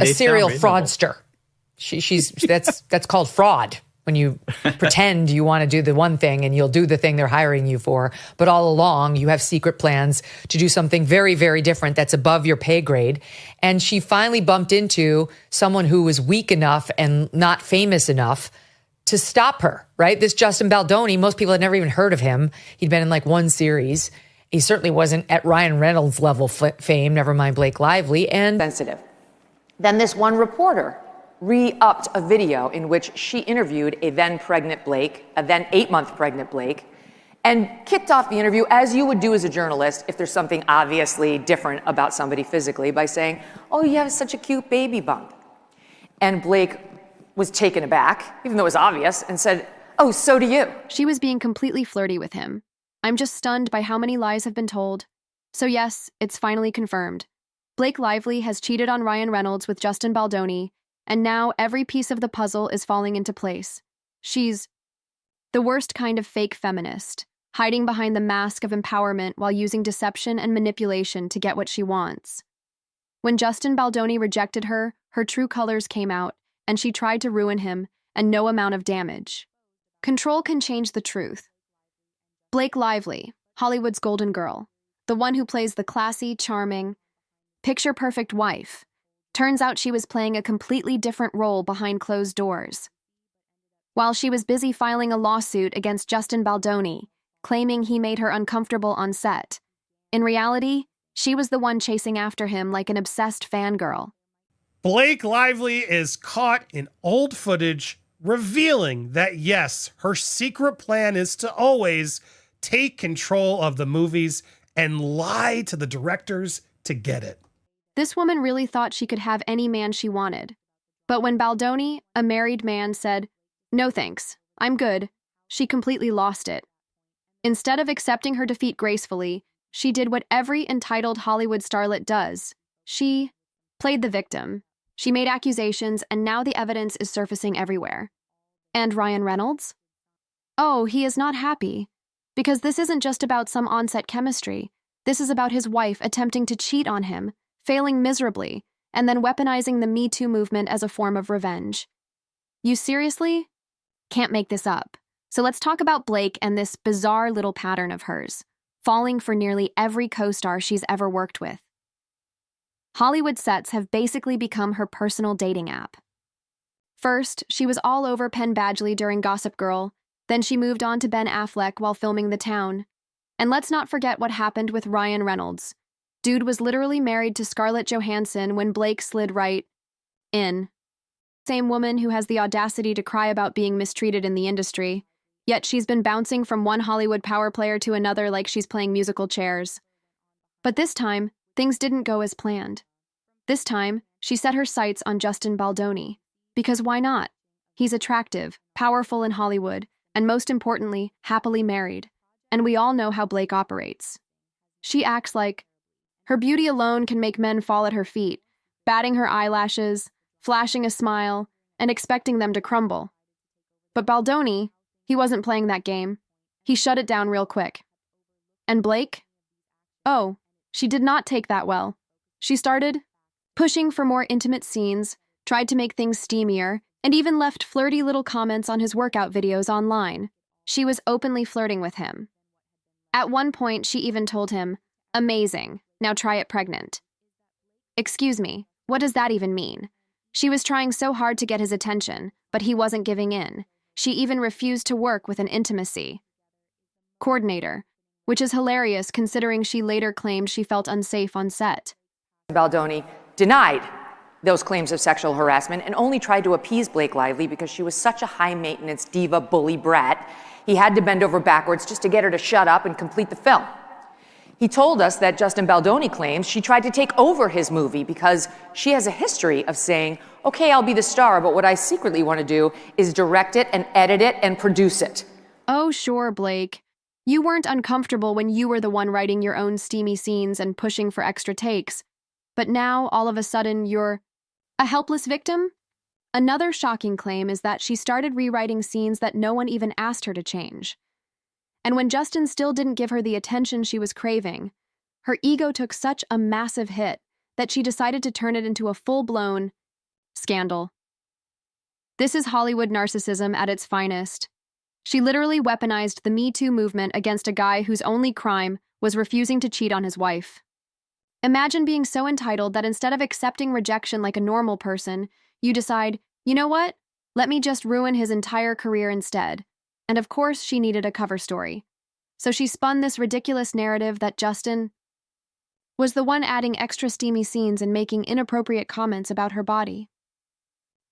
A serial fraudster. That's called fraud. When you pretend you want to do the one thing and you'll do the thing they're hiring you for, but all along you have secret plans to do something very, very different that's above your pay grade. And she finally bumped into someone who was weak enough and not famous enough to stop her, right? This Justin Baldoni, most people had never even heard of him. He'd been in like one series. He certainly wasn't at Ryan Reynolds level fame, never mind Blake Lively. And sensitive. Then this one reporter re-upped a video in which she interviewed a then 8-month pregnant Blake, and kicked off the interview as you would do as a journalist if there's something obviously different about somebody physically by saying, "Oh, you have such a cute baby bump." And Blake was taken aback, even though it was obvious, and said, "Oh, so do you." She was being completely flirty with him. "I'm just stunned by how many lies have been told. So yes, it's finally confirmed. Blake Lively has cheated on Ryan Reynolds with Justin Baldoni, and now every piece of the puzzle is falling into place. She's the worst kind of fake feminist, hiding behind the mask of empowerment while using deception and manipulation to get what she wants. When Justin Baldoni rejected her, her true colors came out, and she tried to ruin him, and no amount of damage. Control can change the truth. Blake Lively, Hollywood's golden girl, the one who plays the classy, charming, picture-perfect wife. Turns out she was playing a completely different role behind closed doors. While she was busy filing a lawsuit against Justin Baldoni, claiming he made her uncomfortable on set, in reality, she was the one chasing after him like an obsessed fangirl. Blake Lively is caught in old footage, revealing that yes, her secret plan is to always take control of the movies and lie to the directors to get it. This woman really thought she could have any man she wanted. But when Baldoni, a married man, said, "No thanks, I'm good," she completely lost it. Instead of accepting her defeat gracefully, she did what every entitled Hollywood starlet does. She played the victim. She made accusations, and now the evidence is surfacing everywhere. And Ryan Reynolds? Oh, he is not happy. Because this isn't just about some on-set chemistry. This is about his wife attempting to cheat on him, failing miserably, and then weaponizing the Me Too movement as a form of revenge. You seriously? Can't make this up. So let's talk about Blake and this bizarre little pattern of hers, falling for nearly every co-star she's ever worked with. Hollywood sets have basically become her personal dating app. First, she was all over Penn Badgley during Gossip Girl, then she moved on to Ben Affleck while filming The Town. And let's not forget what happened with Ryan Reynolds. Dude was literally married to Scarlett Johansson when Blake slid right in. Same woman who has the audacity to cry about being mistreated in the industry, yet she's been bouncing from one Hollywood power player to another like she's playing musical chairs. But this time, things didn't go as planned. This time, she set her sights on Justin Baldoni. Because why not? He's attractive, powerful in Hollywood, and most importantly, happily married. And we all know how Blake operates. She acts like her beauty alone can make men fall at her feet, batting her eyelashes, flashing a smile, and expecting them to crumble. But Baldoni, he wasn't playing that game. He shut it down real quick. And Blake? Oh, she did not take that well. She started pushing for more intimate scenes, tried to make things steamier, and even left flirty little comments on his workout videos online. She was openly flirting with him. At one point, she even told him, "Amazing. Now try it pregnant." Excuse me, what does that even mean? She was trying so hard to get his attention, but he wasn't giving in. She even refused to work with an intimacy coordinator, which is hilarious considering she later claimed she felt unsafe on set. Baldoni denied those claims of sexual harassment and only tried to appease Blake Lively because she was such a high-maintenance diva bully brat. He had to bend over backwards just to get her to shut up and complete the film. He told us that Justin Baldoni claims she tried to take over his movie because she has a history of saying, "Okay, I'll be the star, but what I secretly want to do is direct it and edit it and produce it." Oh, sure, Blake. You weren't uncomfortable when you were the one writing your own steamy scenes and pushing for extra takes. But now, all of a sudden, you're a helpless victim? Another shocking claim is that she started rewriting scenes that no one even asked her to change. And when Justin still didn't give her the attention she was craving, her ego took such a massive hit that she decided to turn it into a full-blown Scandal. This is Hollywood narcissism at its finest. She literally weaponized the Me Too movement against a guy whose only crime was refusing to cheat on his wife. Imagine being so entitled that instead of accepting rejection like a normal person, you decide, you know what? Let me just ruin his entire career instead. And of course, she needed a cover story. So she spun this ridiculous narrative that Justin was the one adding extra steamy scenes and making inappropriate comments about her body.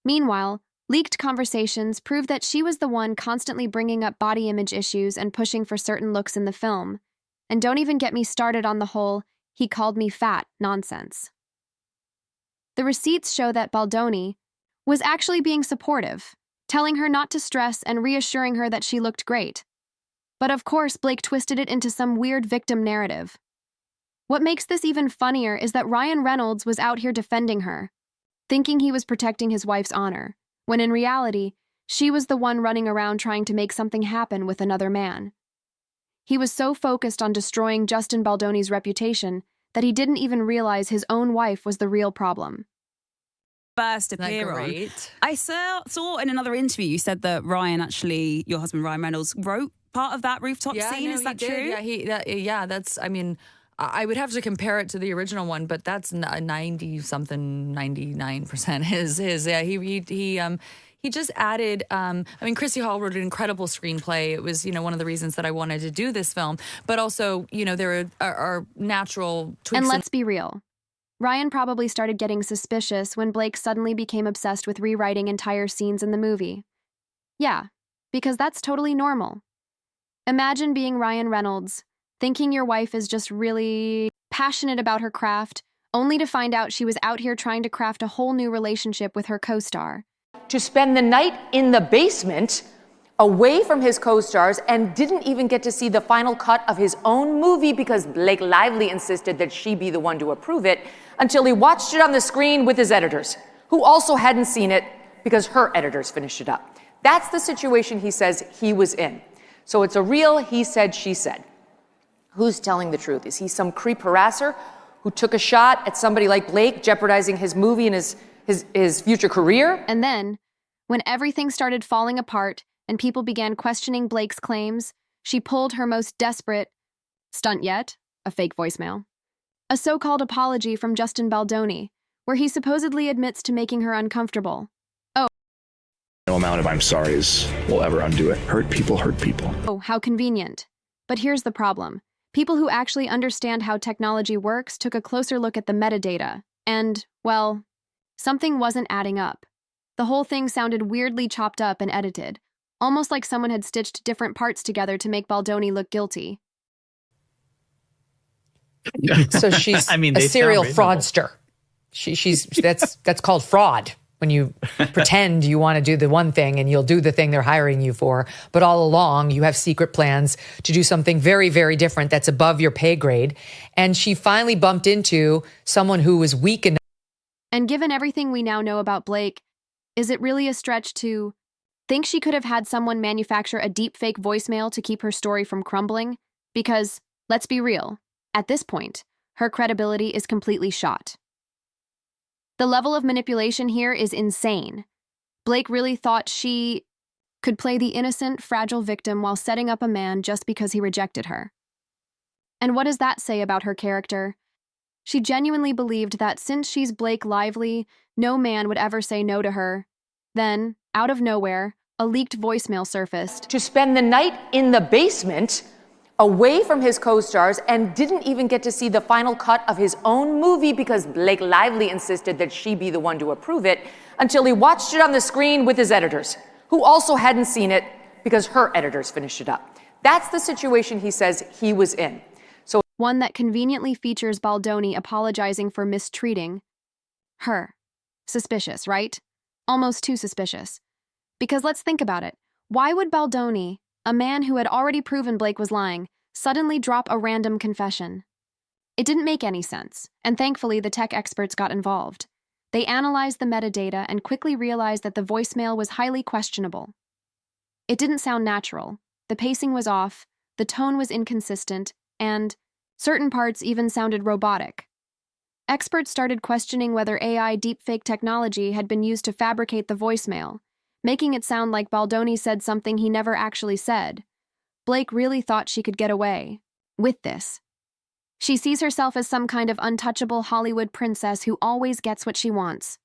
Meanwhile, leaked conversations prove that she was the one constantly bringing up body image issues and pushing for certain looks in the film. And don't even get me started on the whole, he called me fat nonsense. The receipts show that Baldoni was actually being supportive, telling her not to stress and reassuring her that she looked great. But of course, Blake twisted it into some weird victim narrative. What makes this even funnier is that Ryan Reynolds was out here defending her, thinking he was protecting his wife's honor, when in reality, she was the one running around trying to make something happen with another man. He was so focused on destroying Justin Baldoni's reputation that he didn't even realize his own wife was the real problem. First appear on. I saw in another interview you said that Ryan, actually, your husband Ryan Reynolds, wrote part of that rooftop scene. No, is that he did. true? Yeah, that's, I mean, I would have to compare it to the original one, but that's 90-something, 99% his. Yeah, he just added, I mean, Christy Hall wrote an incredible screenplay. It was, one of the reasons that I wanted to do this film. But also, there are natural tweaks. And let's be real. Ryan probably started getting suspicious when Blake suddenly became obsessed with rewriting entire scenes in the movie. Yeah, because that's totally normal. Imagine being Ryan Reynolds, thinking your wife is just really passionate about her craft, only to find out she was out here trying to craft a whole new relationship with her co-star. To spend the night in the basement, away from his co-stars, and didn't even get to see the final cut of his own movie because Blake Lively insisted that she be the one to approve it, until he watched it on the screen with his editors, who also hadn't seen it because her editors finished it up. That's the situation he says he was in. So it's a real he said, she said. Who's telling the truth? Is he some creep harasser who took a shot at somebody like Blake, jeopardizing his movie and his future career? And then, when everything started falling apart and people began questioning Blake's claims, she pulled her most desperate stunt yet, a fake voicemail. A so-called apology from Justin Baldoni, where he supposedly admits to making her uncomfortable. No amount of I'm sorry's will ever undo it. Hurt people hurt people. Oh, how convenient. But here's the problem. People who actually understand how technology works took a closer look at the metadata, and, well, something wasn't adding up. The whole thing sounded weirdly chopped up and edited, almost like someone had stitched different parts together to make Baldoni look guilty. So she's a serial fraudster. That's called fraud. When you pretend you want to do the one thing and you'll do the thing they're hiring you for, but all along you have secret plans to do something very, very different that's above your pay grade. And she finally bumped into someone who was weak enough. And given everything we now know about Blake, is it really a stretch to think she could have had someone manufacture a deep fake voicemail to keep her story from crumbling? Because, let's be real, at this point, her credibility is completely shot. The level of manipulation here is insane. Blake really thought she could play the innocent, fragile victim while setting up a man just because he rejected her. And what does that say about her character? She genuinely believed that since she's Blake Lively, no man would ever say no to her. Then, out of nowhere, a leaked voicemail surfaced. To spend the night in the basement, away from his co-stars, and didn't even get to see the final cut of his own movie because Blake Lively insisted that she be the one to approve it, until he watched it on the screen with his editors, who also hadn't seen it because her editors finished it up. That's the situation he says he was in. One that conveniently features Baldoni apologizing for mistreating her. Suspicious, right? Almost too suspicious. Because let's think about it. Why would Baldoni, a man who had already proven Blake was lying, suddenly drop a random confession? It didn't make any sense, and thankfully the tech experts got involved. They analyzed the metadata and quickly realized that the voicemail was highly questionable. It didn't sound natural, the pacing was off, the tone was inconsistent, and certain parts even sounded robotic. Experts started questioning whether AI deepfake technology had been used to fabricate the voicemail, making it sound like Baldoni said something he never actually said. Blake really thought she could get away with this. She sees herself as some kind of untouchable Hollywood princess who always gets what she wants.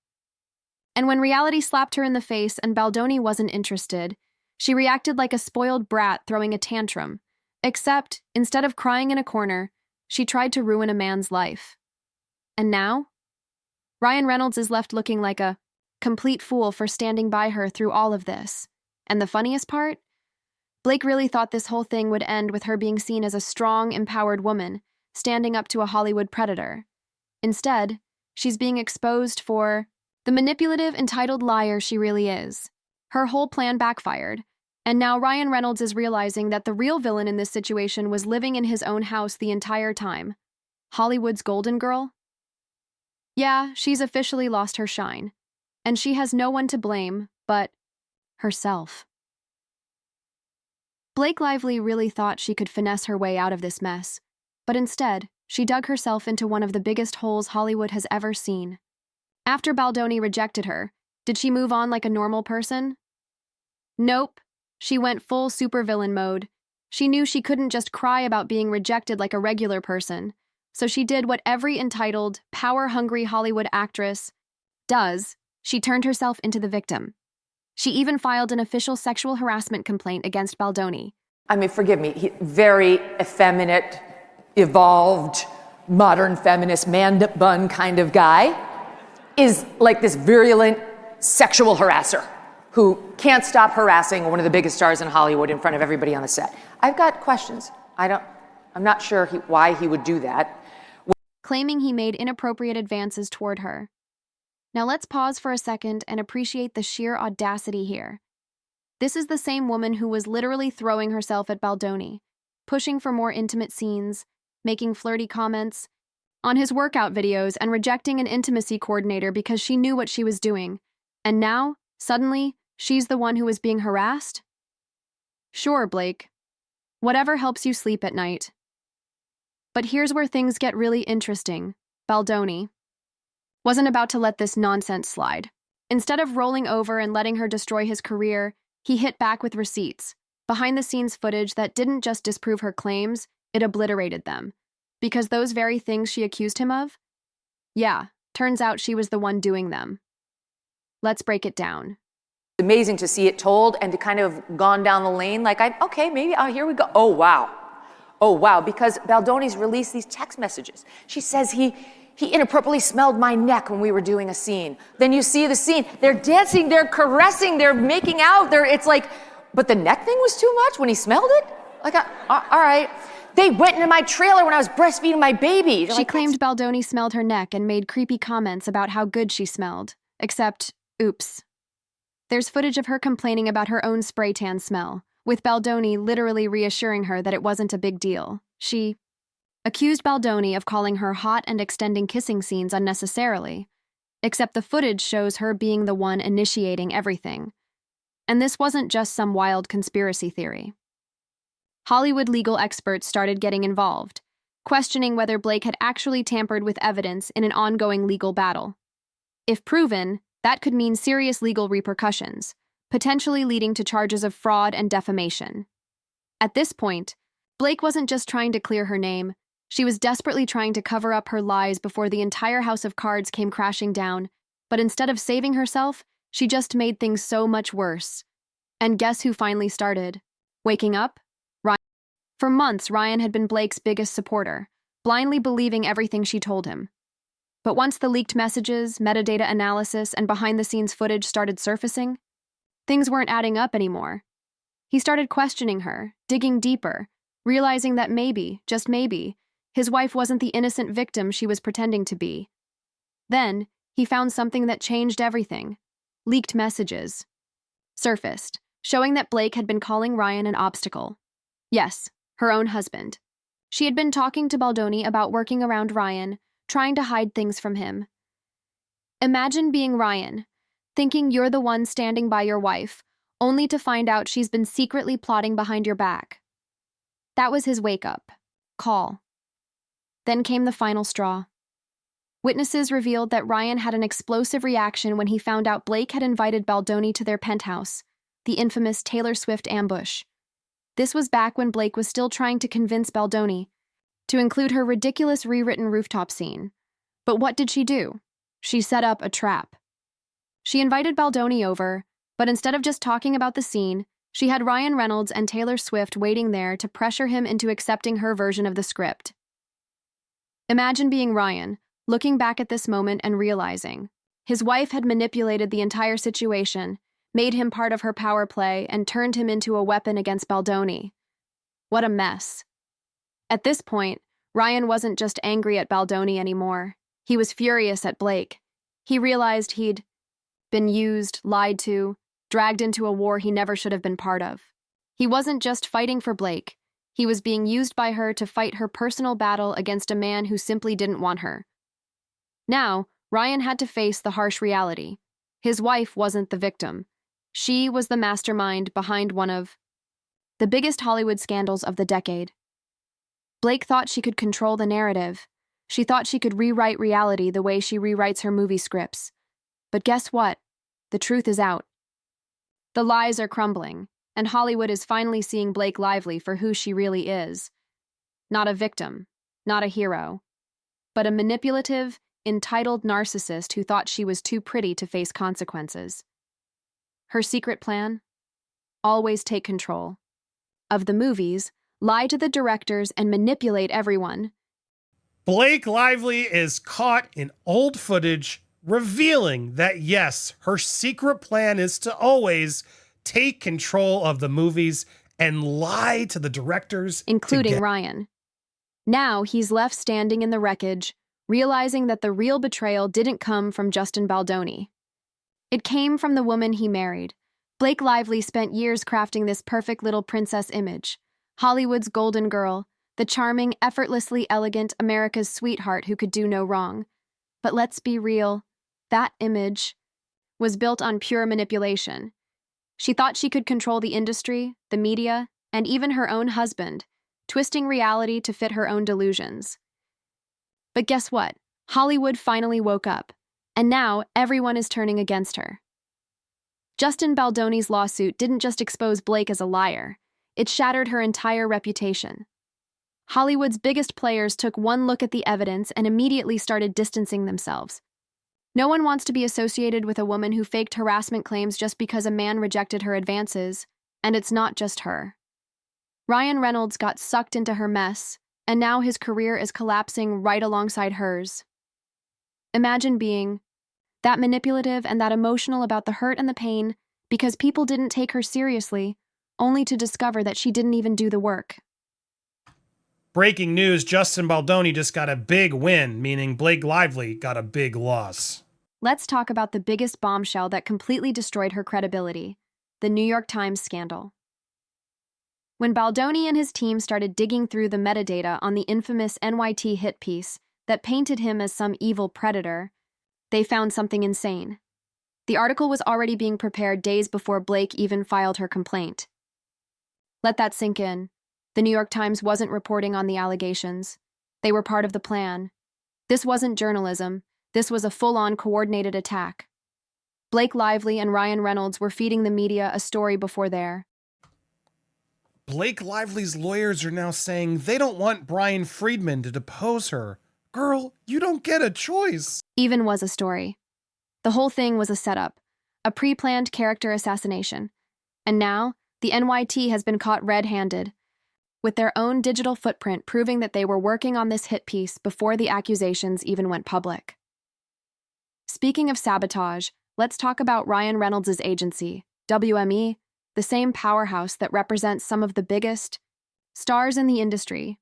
And when reality slapped her in the face and Baldoni wasn't interested, she reacted like a spoiled brat throwing a tantrum. Except, instead of crying in a corner, she tried to ruin a man's life. And now? Ryan Reynolds is left looking like a complete fool for standing by her through all of this. And the funniest part? Blake really thought this whole thing would end with her being seen as a strong, empowered woman, standing up to a Hollywood predator. Instead, she's being exposed for the manipulative, entitled liar she really is. Her whole plan backfired, and now Ryan Reynolds is realizing that the real villain in this situation was living in his own house the entire time. Hollywood's golden girl? Yeah, she's officially lost her shine, and she has no one to blame but herself. Blake Lively really thought she could finesse her way out of this mess, but instead, she dug herself into one of the biggest holes Hollywood has ever seen. After Baldoni rejected her, did she move on like a normal person? Nope. She went full supervillain mode. She knew she couldn't just cry about being rejected like a regular person, so she did what every entitled, power-hungry Hollywood actress does. She turned herself into the victim. She even filed an official sexual harassment complaint against Baldoni. I mean, forgive me, very effeminate, evolved, modern feminist, man-bun kind of guy is like this virulent sexual harasser who can't stop harassing one of the biggest stars in Hollywood in front of everybody on the set. I've got questions. I'm not sure why he would do that. Claiming he made inappropriate advances toward her. Now let's pause for a second and appreciate the sheer audacity here. This is the same woman who was literally throwing herself at Baldoni, pushing for more intimate scenes, making flirty comments on his workout videos, and rejecting an intimacy coordinator because she knew what she was doing. And now, suddenly, she's the one who is being harassed? Sure, Blake. Whatever helps you sleep at night. But here's where things get really interesting. Baldoni wasn't about to let this nonsense slide. Instead of rolling over and letting her destroy his career, he hit back with receipts, behind-the-scenes footage that didn't just disprove her claims, it obliterated them. Because those very things she accused him of? Yeah, turns out she was the one doing them. Let's break it down. It's amazing to see it told and to kind of gone down the lane like, okay, maybe, here we go. Oh, wow, because Baldoni's released these text messages. She says he inappropriately smelled my neck when we were doing a scene. Then you see the scene. They're dancing, they're caressing, they're making out. It's like, but the neck thing was too much when he smelled it? Like, all right. They went into my trailer when I was breastfeeding my baby. She claimed Baldoni smelled her neck and made creepy comments about how good she smelled. Except, oops. There's footage of her complaining about her own spray tan smell, with Baldoni literally reassuring her that it wasn't a big deal. She accused Baldoni of calling her hot and extending kissing scenes unnecessarily, except the footage shows her being the one initiating everything. And this wasn't just some wild conspiracy theory. Hollywood legal experts started getting involved, questioning whether Blake had actually tampered with evidence in an ongoing legal battle. If proven, that could mean serious legal repercussions, potentially leading to charges of fraud and defamation. At this point, Blake wasn't just trying to clear her name, she was desperately trying to cover up her lies before the entire house of cards came crashing down, but instead of saving herself, she just made things so much worse. And guess who finally started? Waking up? Ryan. For months, Ryan had been Blake's biggest supporter, blindly believing everything she told him. But once the leaked messages, metadata analysis, and behind-the-scenes footage started surfacing, things weren't adding up anymore. He started questioning her, digging deeper, realizing that maybe, just maybe, his wife wasn't the innocent victim she was pretending to be. Then, he found something that changed everything. Leaked messages surfaced, showing that Blake had been calling Ryan an obstacle. Yes, her own husband. She had been talking to Baldoni about working around Ryan, trying to hide things from him. Imagine being Ryan, thinking you're the one standing by your wife, only to find out she's been secretly plotting behind your back. That was his wake-up call. Then came the final straw. Witnesses revealed that Ryan had an explosive reaction when he found out Blake had invited Baldoni to their penthouse, the infamous Taylor Swift ambush. This was back when Blake was still trying to convince Baldoni to include her ridiculous rewritten rooftop scene. But what did she do? She set up a trap. She invited Baldoni over, but instead of just talking about the scene, she had Ryan Reynolds and Taylor Swift waiting there to pressure him into accepting her version of the script. Imagine being Ryan, looking back at this moment and realizing his wife had manipulated the entire situation, made him part of her power play, and turned him into a weapon against Baldoni. What a mess. At this point, Ryan wasn't just angry at Baldoni anymore. He was furious at Blake. He realized he'd been used, lied to, dragged into a war he never should have been part of. He wasn't just fighting for Blake. He was being used by her to fight her personal battle against a man who simply didn't want her. Now, Ryan had to face the harsh reality. His wife wasn't the victim. She was the mastermind behind one of the biggest Hollywood scandals of the decade. Blake thought she could control the narrative. She thought she could rewrite reality the way she rewrites her movie scripts. But guess what? The truth is out. The lies are crumbling, and Hollywood is finally seeing Blake Lively for who she really is. Not a victim, not a hero, but a manipulative, entitled narcissist who thought she was too pretty to face consequences. Her secret plan? Always take control of the movies, lie to the directors, and manipulate everyone. Blake Lively is caught in old footage revealing that, yes, her secret plan is to always take control of the movies and lie to the directors, including Ryan. Now he's left standing in the wreckage, realizing that the real betrayal didn't come from Justin Baldoni. It came from the woman he married. Blake Lively spent years crafting this perfect little princess image, Hollywood's golden girl, the charming, effortlessly elegant America's sweetheart who could do no wrong. But let's be real, that image was built on pure manipulation. She thought she could control the industry, the media, and even her own husband, twisting reality to fit her own delusions. But guess what? Hollywood finally woke up, and now everyone is turning against her. Justin Baldoni's lawsuit didn't just expose Blake as a liar, it shattered her entire reputation. Hollywood's biggest players took one look at the evidence and immediately started distancing themselves. No one wants to be associated with a woman who faked harassment claims just because a man rejected her advances, and it's not just her. Ryan Reynolds got sucked into her mess, and now his career is collapsing right alongside hers. Imagine being that manipulative and that emotional about the hurt and the pain because people didn't take her seriously, only to discover that she didn't even do the work. Breaking news, Justin Baldoni just got a big win, meaning Blake Lively got a big loss. Let's talk about the biggest bombshell that completely destroyed her credibility, the New York Times scandal. When Baldoni and his team started digging through the metadata on the infamous NYT hit piece that painted him as some evil predator, they found something insane. The article was already being prepared days before Blake even filed her complaint. Let that sink in. The New York Times wasn't reporting on the allegations. They were part of the plan. This wasn't journalism. This was a full-on coordinated attack. Blake Lively and Ryan Reynolds were feeding the media a story before theirs. Blake Lively's lawyers are now saying they don't want Brian Friedman to depose her. Girl, you don't get a choice. Even was a story. The whole thing was a setup, a pre-planned character assassination. And now, the NYT has been caught red-handed, with their own digital footprint proving that they were working on this hit piece before the accusations even went public. Speaking of sabotage, let's talk about Ryan Reynolds' agency, WME, the same powerhouse that represents some of the biggest stars in the industry.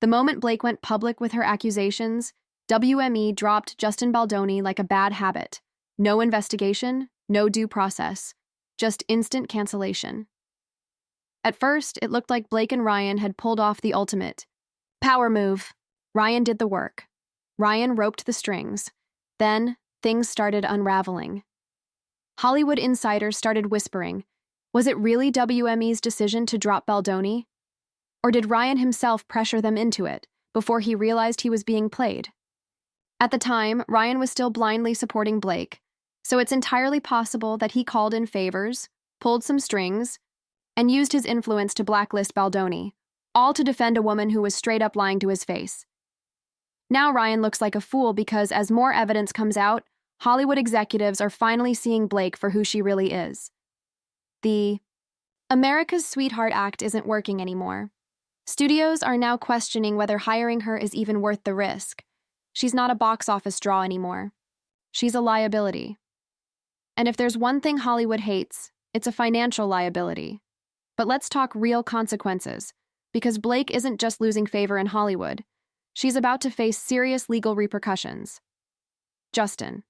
The moment Blake went public with her accusations, WME dropped Justin Baldoni like a bad habit. No investigation, no due process, just instant cancellation. At first, it looked like Blake and Ryan had pulled off the ultimate power move. Ryan did the work. Ryan roped the strings. Then, things started unraveling. Hollywood insiders started whispering, was it really WME's decision to drop Baldoni? Or did Ryan himself pressure them into it before he realized he was being played? At the time, Ryan was still blindly supporting Blake, so it's entirely possible that he called in favors, pulled some strings, and used his influence to blacklist Baldoni, all to defend a woman who was straight up lying to his face. Now Ryan looks like a fool because as more evidence comes out, Hollywood executives are finally seeing Blake for who she really is. The America's Sweetheart Act isn't working anymore. Studios are now questioning whether hiring her is even worth the risk. She's not a box office draw anymore. She's a liability. And if there's one thing Hollywood hates, it's a financial liability. But let's talk real consequences, because Blake isn't just losing favor in Hollywood. She's about to face serious legal repercussions. Justin.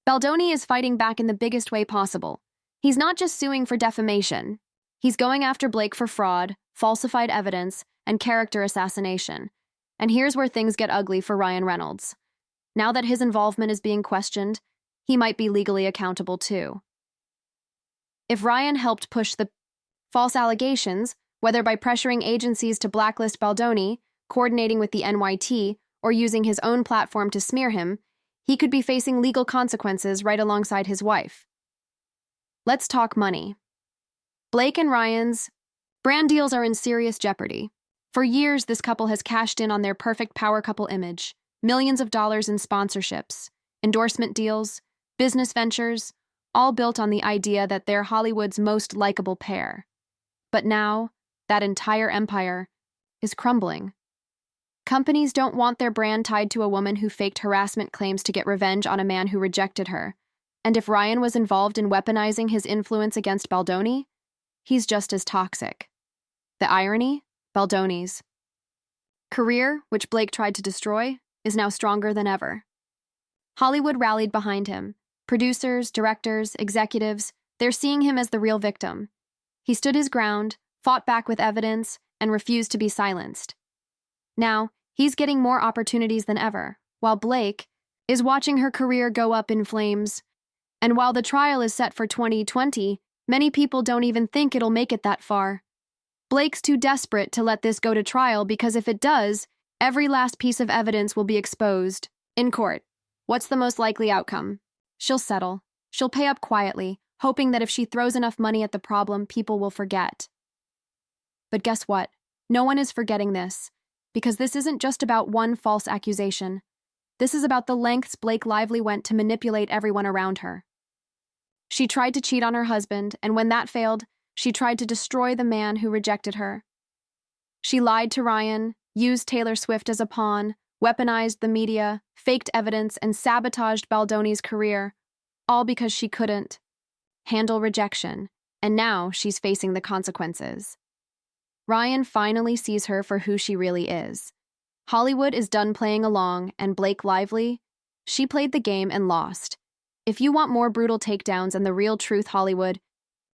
Baldoni is fighting back in the biggest way possible. He's not just suing for defamation. He's going after Blake for fraud, falsified evidence, and character assassination. And here's where things get ugly for Ryan Reynolds. Now that his involvement is being questioned, he might be legally accountable too. If Ryan helped push the false allegations, whether by pressuring agencies to blacklist Baldoni, coordinating with the NYT, or using his own platform to smear him, he could be facing legal consequences right alongside his wife. Let's talk money. Blake and Ryan's brand deals are in serious jeopardy. For years, this couple has cashed in on their perfect power couple image, millions of dollars in sponsorships, endorsement deals, business ventures, all built on the idea that they're Hollywood's most likable pair. But now, that entire empire is crumbling. Companies don't want their brand tied to a woman who faked harassment claims to get revenge on a man who rejected her. And if Ryan was involved in weaponizing his influence against Baldoni, he's just as toxic. The irony? Baldoni's career, which Blake tried to destroy, is now stronger than ever. Hollywood rallied behind him. Producers, directors, executives, they're seeing him as the real victim. He stood his ground, fought back with evidence, and refused to be silenced. Now, he's getting more opportunities than ever, while Blake is watching her career go up in flames. And while the trial is set for 2020, many people don't even think it'll make it that far. Blake's too desperate to let this go to trial because if it does, every last piece of evidence will be exposed. In court, what's the most likely outcome? She'll settle. She'll pay up quietly, hoping that if she throws enough money at the problem, people will forget. But guess what? No one is forgetting this, because this isn't just about one false accusation. This is about the lengths Blake Lively went to manipulate everyone around her. She tried to cheat on her husband, and when that failed, she tried to destroy the man who rejected her. She lied to Ryan, used Taylor Swift as a pawn, weaponized the media, faked evidence, and sabotaged Baldoni's career, all because she couldn't handle rejection, and now she's facing the consequences. Ryan finally sees her for who she really is. Hollywood is done playing along, and Blake Lively, she played the game and lost. If you want more brutal takedowns and the real truth Hollywood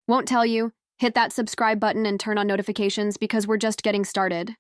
won't tell you, hit that subscribe button and turn on notifications because we're just getting started.